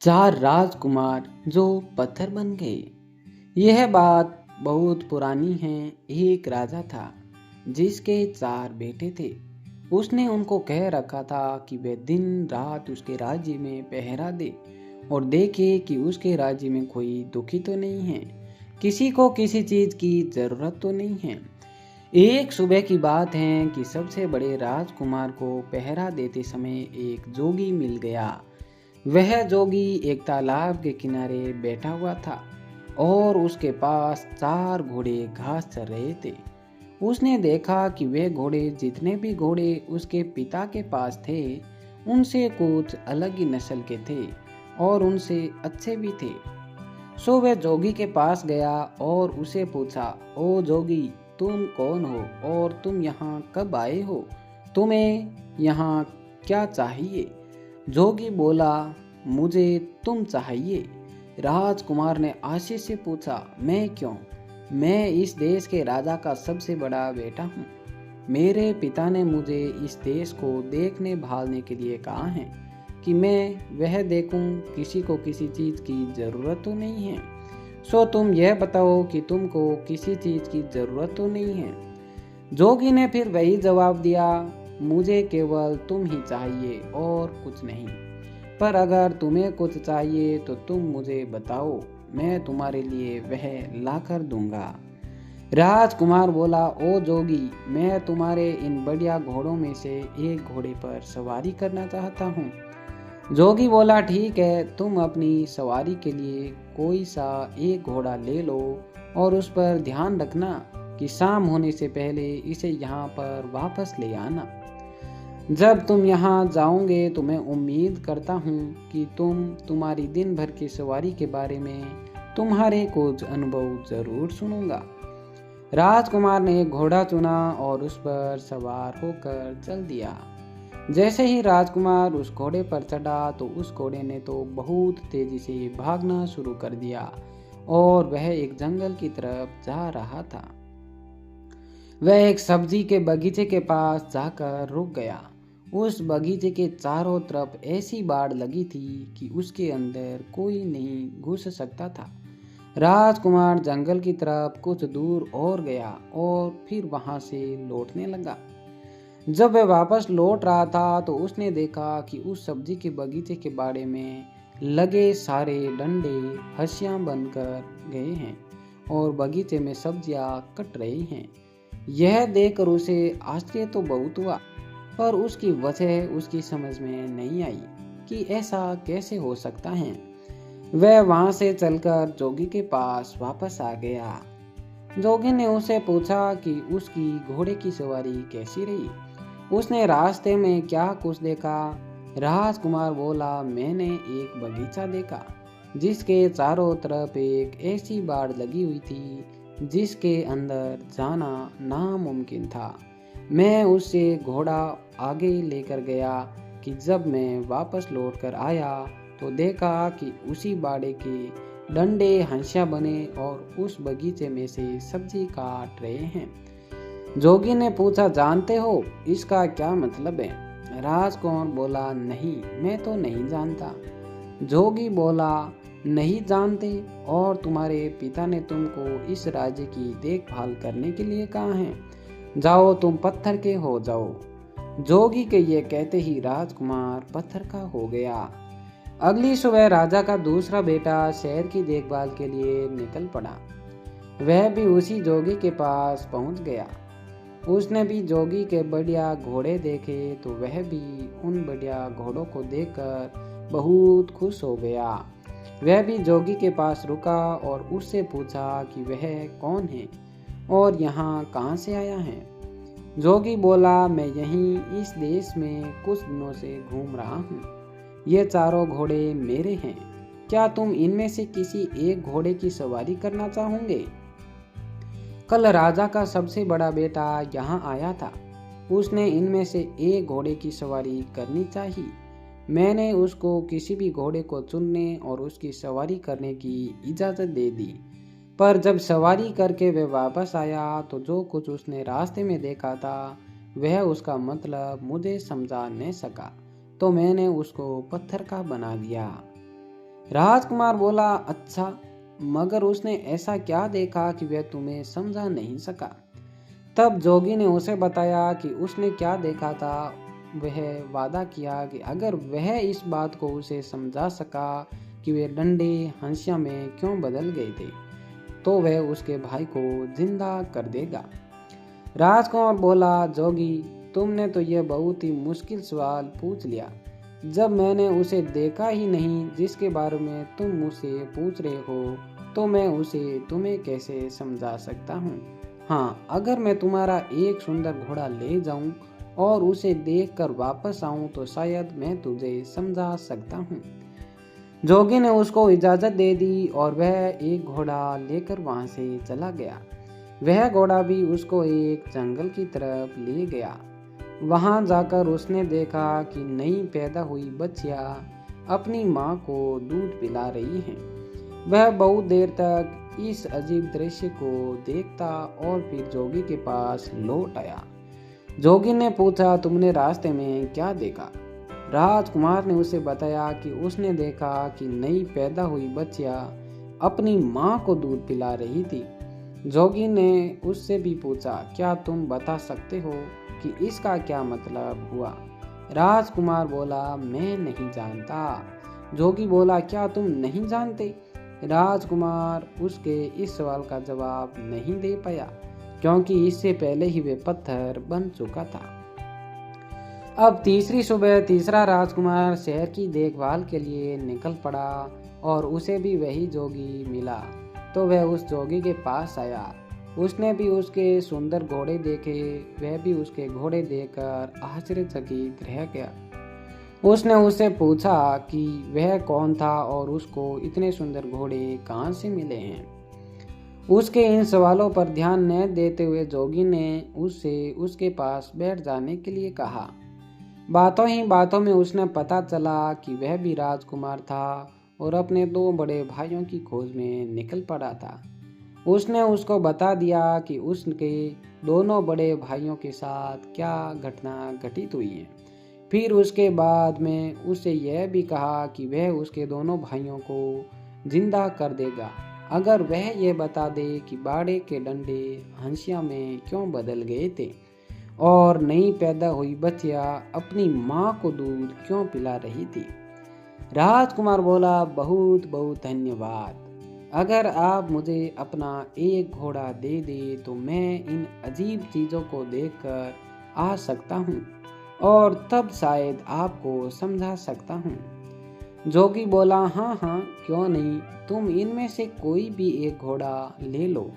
चार राजकुमार जो पत्थर बन गए। यह बात बहुत पुरानी है। एक राजा था जिसके चार बेटे थे। उसने उनको कह रखा था कि वे दिन रात उसके राज्य में पहरा दे और देखे कि उसके राज्य में कोई दुखी तो नहीं है, किसी को किसी चीज की जरूरत तो नहीं है। एक सुबह की बात है कि सबसे बड़े राजकुमार को पहरा देते समय एक जोगी मिल गया। वह जोगी एक तालाब के किनारे बैठा हुआ था और उसके पास चार घोड़े घास चर रहे थे। उसने देखा कि वे घोड़े, जितने भी घोड़े उसके पिता के पास थे, उनसे कुछ अलग ही नस्ल के थे और उनसे अच्छे भी थे। सो वह जोगी के पास गया और उसे पूछा, ओ जोगी, तुम कौन हो और तुम यहाँ कब आए हो? तुम्हें यहाँ क्या चाहिए? जोगी बोला, मुझे तुम चाहिए। राजकुमार ने आशीष से पूछा, मैं क्यों? मैं इस देश के राजा का सबसे बड़ा बेटा हूँ। मेरे पिता ने मुझे इस देश को देखने भालने के लिए कहा है कि मैं वह देखूं, किसी को किसी चीज की जरूरत तो नहीं है। सो तुम यह बताओ कि तुमको किसी चीज की जरूरत तो नहीं है। जोगी ने फिर वही जवाब दिया, मुझे केवल तुम ही चाहिए और कुछ नहीं। पर अगर तुम्हें कुछ चाहिए तो तुम मुझे बताओ, मैं तुम्हारे लिए वह लाकर दूंगा। राजकुमार बोला, ओ जोगी, मैं तुम्हारे इन बढ़िया घोड़ों में से एक घोड़े पर सवारी करना चाहता हूँ। जोगी बोला, ठीक है, तुम अपनी सवारी के लिए कोई सा एक घोड़ा ले लो और उस पर ध्यान रखना कि शाम होने से पहले इसे यहाँ पर वापस ले आना। जब तुम यहाँ जाओगे तो मैं उम्मीद करता हूँ कि तुम्हारी दिन भर की सवारी के बारे में तुम्हारे कुछ अनुभव जरूर सुनूंगा। राजकुमार ने एक घोड़ा चुना और उस पर सवार होकर चल दिया। जैसे ही राजकुमार उस घोड़े पर चढ़ा तो उस घोड़े ने तो बहुत तेजी से भागना शुरू कर दिया और वह एक जंगल की तरफ जा रहा था। वह एक सब्जी के बगीचे के पास जाकर रुक गया। उस बगीचे के चारों तरफ ऐसी बाड़ लगी थी कि उसके अंदर कोई नहीं घुस सकता था। राजकुमार जंगल की तरफ कुछ दूर और गया और फिर वहां से लौटने लगा। जब वह वापस लौट रहा था तो उसने देखा कि उस सब्जी के बगीचे के बाड़े में लगे सारे डंडे हंसियां बनकर गए हैं और बगीचे में सब्जियां कट रही हैं। यह देखकर उसे आश्चर्य तो बहुत हुआ, पर उसकी वजह उसकी समझ में नहीं आई कि ऐसा कैसे हो सकता है। वह वहां से चलकर जोगी के पास वापस आ गया। जोगी ने उसे पूछा कि उसकी घोड़े की सवारी कैसी रही, उसने रास्ते में क्या कुछ देखा। राजकुमार बोला, मैंने एक बगीचा देखा जिसके चारों तरफ एक ऐसी बाड़ लगी हुई थी जिसके अंदर जाना नामुमकिन था। मैं उससे घोड़ा आगे लेकर गया कि जब मैं वापस लौट कर आया तो देखा कि उसी बाड़े के डंडे हंसिया बने और उस बगीचे में से सब्जी काट रहे हैं। जोगी ने पूछा, जानते हो इसका क्या मतलब है? राजकुमार बोला, नहीं, मैं तो नहीं जानता। जोगी बोला, नहीं जानते? और तुम्हारे पिता ने तुमको इस राज्य की देखभाल करने के लिए कहा है, जाओ तुम पत्थर के हो जाओ। जोगी के ये कहते ही राजकुमार पत्थर का हो गया। अगली सुबह राजा का दूसरा बेटा शहर की देखभाल के लिए निकल पड़ा। वह भी उसी जोगी के पास पहुंच गया। उसने भी जोगी के बढ़िया घोड़े देखे तो वह भी उन बढ़िया घोड़ों को देखकर बहुत खुश हो गया। वह भी जोगी के पास रुका और उससे पूछा कि वह कौन है और यहाँ कहाँ से आया है। जोगी बोला, मैं यहीं इस देश में कुछ दिनों से घूम रहा हूँ। ये चारों घोड़े मेरे हैं। क्या तुम इनमें से किसी एक घोड़े की सवारी करना चाहोगे? कल राजा का सबसे बड़ा बेटा यहाँ आया था। उसने इनमें से एक घोड़े की सवारी करनी चाहिए। मैंने उसको किसी भी घोड़े को चुनने और उसकी सवारी करने की इजाज़त दे दी, पर जब सवारी करके वह वापस आया तो जो कुछ उसने रास्ते में देखा था वह उसका मतलब मुझे समझा नहीं सका, तो मैंने उसको पत्थर का बना दिया। राजकुमार बोला, अच्छा, मगर उसने ऐसा क्या देखा कि वह तुम्हें समझा नहीं सका? तब जोगी ने उसे बताया कि उसने क्या देखा था। वह वादा किया कि अगर वह इस बात को उसे समझा सका कि वे डंडे हंसिया में क्यों बदल गए थे, तो वह उसके भाई को जिंदा कर देगा। राजकुमार बोला, जोगी, तुमने तो यह बहुत ही मुश्किल सवाल पूछ लिया। जब मैंने उसे देखा ही नहीं जिसके बारे में तुम मुझसे पूछ रहे हो, तो मैं उसे तुम्हें कैसे समझा सकता हूँ? हाँ, अगर मैं तुम्हारा एक सुंदर घोड़ा ले जाऊं और उसे देखकर वापस आऊं तो शायद मैं तुझे समझा सकता हूँ। जोगी ने उसको इजाजत दे दी और वह एक घोड़ा लेकर वहां से चला गया। वह घोड़ा भी उसको एक जंगल की तरफ ले गया। वहां जाकर उसने देखा कि नई पैदा हुई बच्चियां अपनी माँ को दूध पिला रही हैं। वह बहुत देर तक इस अजीब दृश्य को देखता और फिर जोगी के पास लौट आया। जोगी ने पूछा, तुमने रास्ते में क्या देखा? राजकुमार ने उसे बताया कि उसने देखा कि नई पैदा हुई बच्चियां अपनी माँ को दूध पिला रही थी। जोगी ने उससे भी पूछा, क्या तुम बता सकते हो कि इसका क्या मतलब हुआ? राजकुमार बोला, मैं नहीं जानता। जोगी बोला, क्या तुम नहीं जानते? राजकुमार उसके इस सवाल का जवाब नहीं दे पाया, क्योंकि इससे पहले ही वे पत्थर बन चुका था। अब तीसरी सुबह तीसरा राजकुमार शहर की देखभाल के लिए निकल पड़ा और उसे भी वही जोगी मिला। तो वह उस जोगी के पास आया। उसने भी उसके सुंदर घोड़े देखे। वह भी उसके घोड़े देखकर आश्चर्यचकित रह गया। उसने उससे पूछा कि वह कौन था और उसको इतने सुंदर घोड़े कहाँ से मिले हैं। उसके इन सवालों पर ध्यान न देते हुए जोगी ने उससे उसके पास बैठ जाने के लिए कहा। बातों ही बातों में उसने पता चला कि वह भी राजकुमार था और अपने दो बड़े भाइयों की खोज में निकल पड़ा था। उसने उसको बता दिया कि उसके दोनों बड़े भाइयों के साथ क्या घटना घटित हुई है। फिर उसके बाद में उसे यह भी कहा कि वह उसके दोनों भाइयों को जिंदा कर देगा अगर वह यह बता दे कि बाड़े के डंडे हंसिया में क्यों बदल गए थे और नई पैदा हुई बच्चियां अपनी माँ को दूध क्यों पिला रही थी। राजकुमार बोला, बहुत बहुत धन्यवाद। अगर आप मुझे अपना एक घोड़ा दे दे तो मैं इन अजीब चीज़ों को देखकर आ सकता हूँ और तब शायद आपको समझा सकता हूँ। जोगी बोला, हाँ हाँ, क्यों नहीं, तुम इनमें से कोई भी एक घोड़ा ले लो,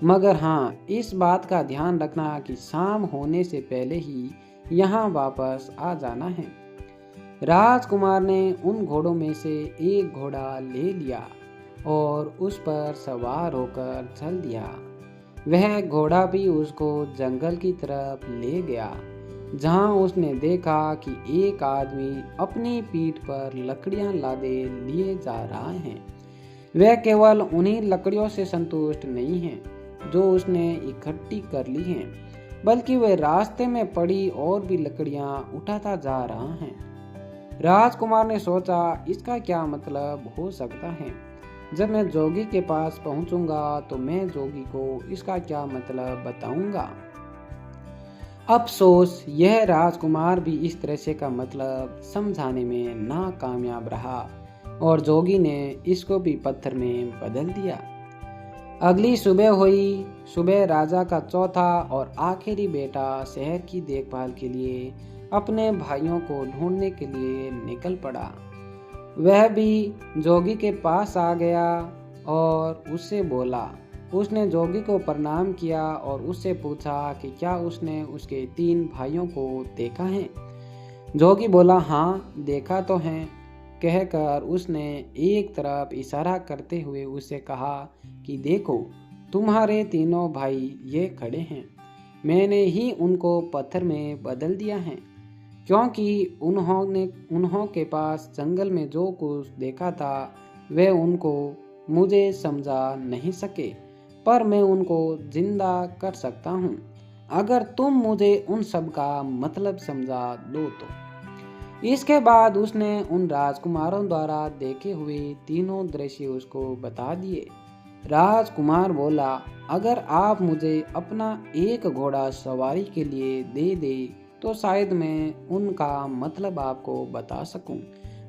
मगर हाँ, इस बात का ध्यान रखना कि शाम होने से पहले ही यहाँ वापस आ जाना है। राजकुमार ने उन घोड़ों में से एक घोड़ा ले लिया और उस पर सवार होकर चल दिया। वह घोड़ा भी उसको जंगल की तरफ ले गया, जहां उसने देखा कि एक आदमी अपनी पीठ पर लकड़ियां लादे लिए जा रहा है। वह केवल उन्हीं लकड़ियों से संतुष्ट नहीं है जो उसने इकट्ठी कर ली हैं, बल्कि वह रास्ते में पड़ी और भी लकड़ियां उठाता जा रहा है। राजकुमार ने सोचा, इसका क्या मतलब हो सकता है? जब मैं जोगी के पास पहुंचूंगा तो मैं जोगी को इसका क्या मतलब बताऊंगा। अफसोस, यह राजकुमार भी इस दृश्य का मतलब समझाने में नाकामयाब रहा और जोगी ने इसको भी पत्थर में बदल दिया। अगली सुबह हुई। सुबह राजा का चौथा और आखिरी बेटा शहर की देखभाल के लिए अपने भाइयों को ढूंढने के लिए निकल पड़ा। वह भी जोगी के पास आ गया और उससे बोला। उसने जोगी को प्रणाम किया और उससे पूछा कि क्या उसने उसके 3 भाइयों को देखा है। जोगी बोला, हाँ, देखा तो है, कहकर उसने एक तरफ इशारा करते हुए उसे कहा कि देखो, तुम्हारे तीनों भाई ये खड़े हैं। मैंने ही उनको पत्थर में बदल दिया है, क्योंकि उन्हों के पास जंगल में जो कुछ देखा था वे उनको मुझे समझा नहीं सके, पर मैं उनको जिंदा कर सकता हूँ अगर तुम मुझे उन सब का मतलब समझा दो तो। इसके बाद उसने उन राजकुमारों द्वारा देखे हुए तीनों दृश्य उसको बता दिए। राजकुमार बोला, अगर आप मुझे अपना एक घोड़ा सवारी के लिए दे दे तो शायद मैं उनका मतलब आपको बता सकूं।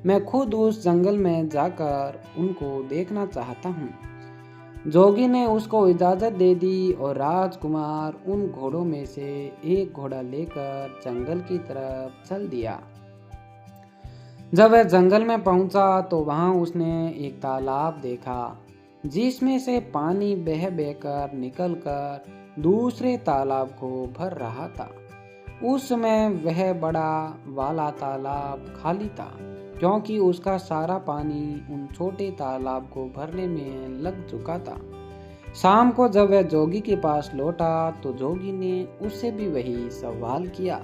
मैं खुद उस जंगल में जाकर उनको देखना चाहता हूं। जोगी ने उसको इजाजत दे दी और राजकुमार उन घोड़ों में से एक घोड़ा लेकर जंगल की तरफ चल दिया। जब वह जंगल में पहुंचा तो वहां उसने एक तालाब देखा जिसमें से पानी बह बहकर निकलकर दूसरे तालाब को भर रहा था। उस समय वह बड़ा वाला तालाब खाली था क्योंकि उसका सारा पानी उन छोटे तालाब को भरने में लग चुका था। शाम को जब वह जोगी के पास लौटा तो जोगी ने उससे भी वही सवाल किया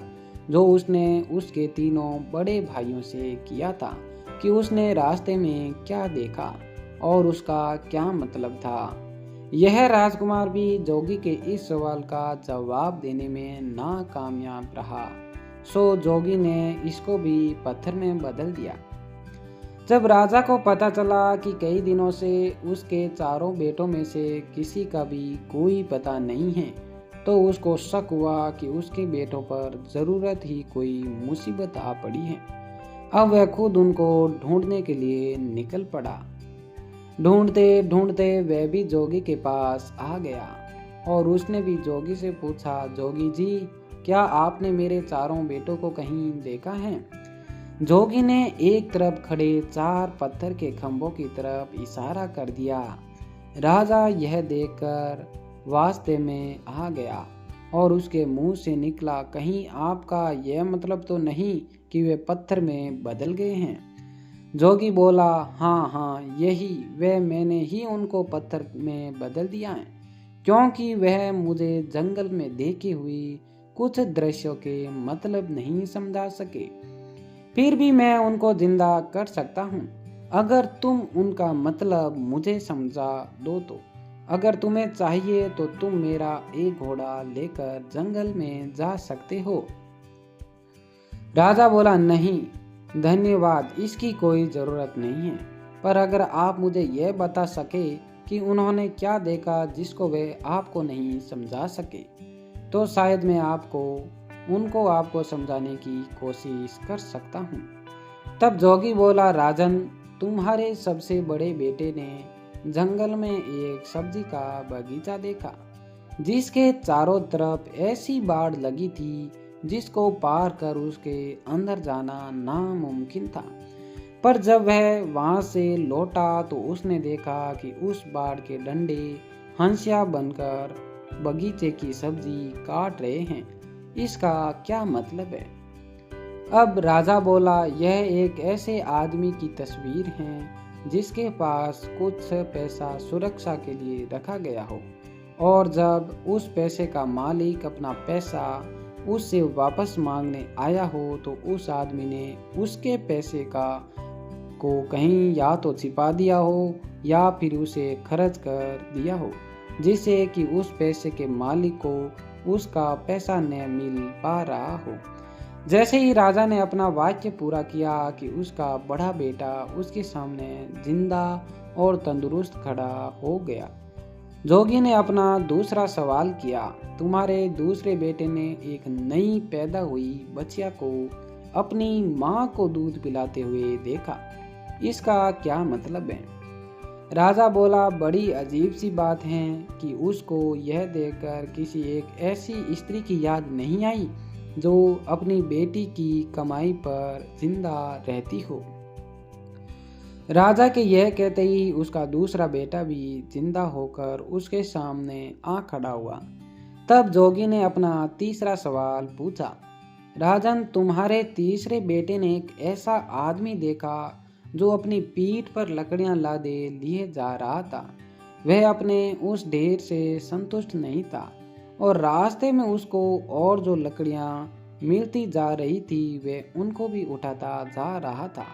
जो उसने उसके तीनों बड़े भाइयों से किया था कि उसने रास्ते में क्या देखा और उसका क्या मतलब था। यह राजकुमार भी जोगी के इस सवाल का जवाब देने में नाकामयाब रहा, सो जोगी ने इसको भी पत्थर में बदल दिया। जब राजा को पता चला कि कई दिनों से उसके चारों बेटों में से किसी का भी कोई पता नहीं है तो उसको शक हुआ कि उसके बेटों पर जरूरत ही कोई मुसीबत आ पड़ी है। अब वह खुद उनको ढूंढने के लिए निकल पड़ा। ढूंढते ढूंढते वह भी जोगी के पास आ गया और उसने भी जोगी से पूछा, जोगी जी, क्या आपने मेरे चारों बेटों को कहीं देखा है? जोगी ने एक तरफ खड़े 4 पत्थर के खंभों की तरफ इशारा कर दिया। राजा यह देखकर वास्ते में आ गया और उसके मुंह से निकला, कहीं आपका यह मतलब तो नहीं कि वे पत्थर में बदल गए हैं? जोगी बोला, हाँ हाँ, यही वे, मैंने ही उनको पत्थर में बदल दिया है क्योंकि वह मुझे जंगल में देखी हुई कुछ दृश्यों के मतलब नहीं समझा सके। फिर भी मैं उनको जिंदा कर सकता हूँ अगर तुम उनका मतलब मुझे समझा दो तो। अगर तुम्हें चाहिए तो तुम मेरा एक घोड़ा लेकर जंगल में जा सकते हो। राजा बोला, नहीं धन्यवाद, इसकी कोई जरूरत नहीं है, पर अगर आप मुझे यह बता सके कि उन्होंने क्या देखा जिसको वे आपको नहीं समझा सके तो शायद मैं उनको आपको समझाने की कोशिश कर सकता हूँ। तब जोगी बोला, राजन, तुम्हारे सबसे बड़े बेटे ने जंगल में एक सब्जी का बगीचा देखा जिसके चारों तरफ ऐसी बाड़ लगी थी जिसको पार कर उसके अंदर जाना नामुमकिन था। पर जब वह वहां से लौटा तो उसने देखा कि उस बाड़ के डंडे हंसिया बनकर बगीचे की सब्जी काट रहे हैं। इसका क्या मतलब है? अब राजा बोला, यह एक ऐसे आदमी की तस्वीर है जिसके पास कुछ पैसा सुरक्षा के लिए रखा गया हो और जब उस पैसे का मालिक अपना पैसा उससे वापस मांगने आया हो तो उस आदमी ने उसके पैसे को कहीं या तो छिपा दिया हो या फिर उसे खर्च कर दिया हो जिससे कि उस पैसे के मालिक को उसका पैसा न मिल पा रहा हो। जैसे ही राजा ने अपना वाक्य पूरा किया कि उसका बड़ा बेटा उसके सामने जिंदा और तंदुरुस्त खड़ा हो गया। जोगी ने अपना दूसरा सवाल किया, तुम्हारे दूसरे बेटे ने एक नई पैदा हुई बच्चिया को अपनी माँ को दूध पिलाते हुए देखा, इसका क्या मतलब है? राजा बोला, बड़ी अजीब सी बात है कि उसको यह देखकर किसी एक ऐसी स्त्री की याद नहीं आई जो अपनी बेटी की कमाई पर जिंदा रहती हो। राजा के यह कहते ही उसका दूसरा बेटा भी जिंदा होकर उसके सामने आ खड़ा हुआ। तब जोगी ने अपना तीसरा सवाल पूछा, राजन, तुम्हारे तीसरे बेटे ने एक ऐसा आदमी देखा जो अपनी पीठ पर लकड़ियां लादे लिए जा रहा था। वह अपने उस ढेर से संतुष्ट नहीं था और रास्ते में उसको और जो लकड़ियां मिलती जा रही थी वे उनको भी उठाता जा रहा था।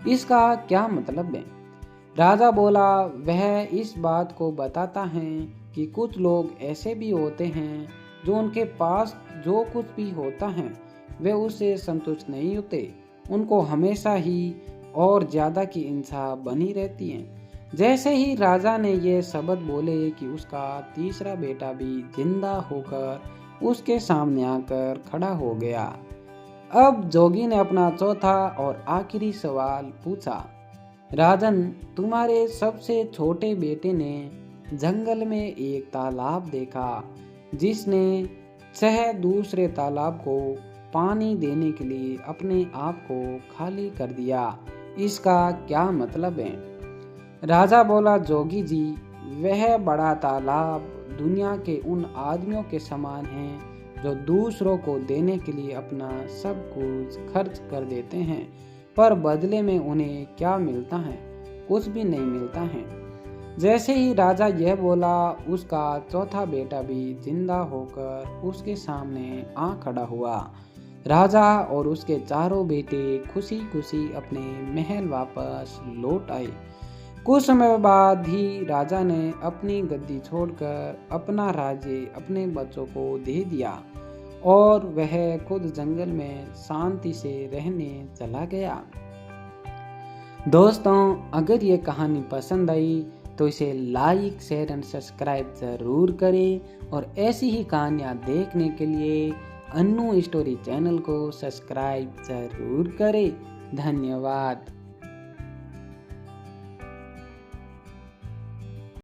इसका क्या मतलब है? राजा बोला, वह इस बात को बताता है कि कुछ लोग ऐसे भी होते हैं जो उनके पास जो कुछ भी होता है वे उससे संतुष्ट नहीं होते उनको हमेशा ही और ज़्यादा की इंसाफ बनी रहती है। जैसे ही राजा ने ये शब्द बोले कि उसका तीसरा बेटा भी जिंदा होकर उसके सामने आकर खड़ा हो गया। अब जोगी ने अपना चौथा और आखिरी सवाल पूछा, राजन, तुम्हारे सबसे छोटे बेटे ने जंगल में एक तालाब देखा जिसने 6 दूसरे तालाब को पानी देने के लिए अपने आप को खाली कर दिया। इसका क्या मतलब है? राजा बोला, जोगी जी, वह बड़ा तालाब दुनिया के उन आदमियों के समान है जो दूसरों को देने के लिए अपना सब कुछ खर्च कर देते हैं, पर बदले में उन्हें क्या मिलता है? कुछ भी नहीं मिलता है। जैसे ही राजा यह बोला, उसका चौथा बेटा भी जिंदा होकर उसके सामने आ खड़ा हुआ। राजा और उसके चारों बेटे खुशी खुशी अपने महल वापस लौट आए। कुछ समय बाद ही राजा ने अपनी गद्दी छोड़कर अपना राज्य अपने बच्चों को दे दिया और वह खुद जंगल में शांति से रहने चला गया। दोस्तों, अगर ये कहानी पसंद आई तो इसे लाइक, शेयर एंड सब्सक्राइब ज़रूर करें और ऐसी ही कहानियाँ देखने के लिए अन्नू स्टोरी चैनल को सब्सक्राइब ज़रूर करें। धन्यवाद।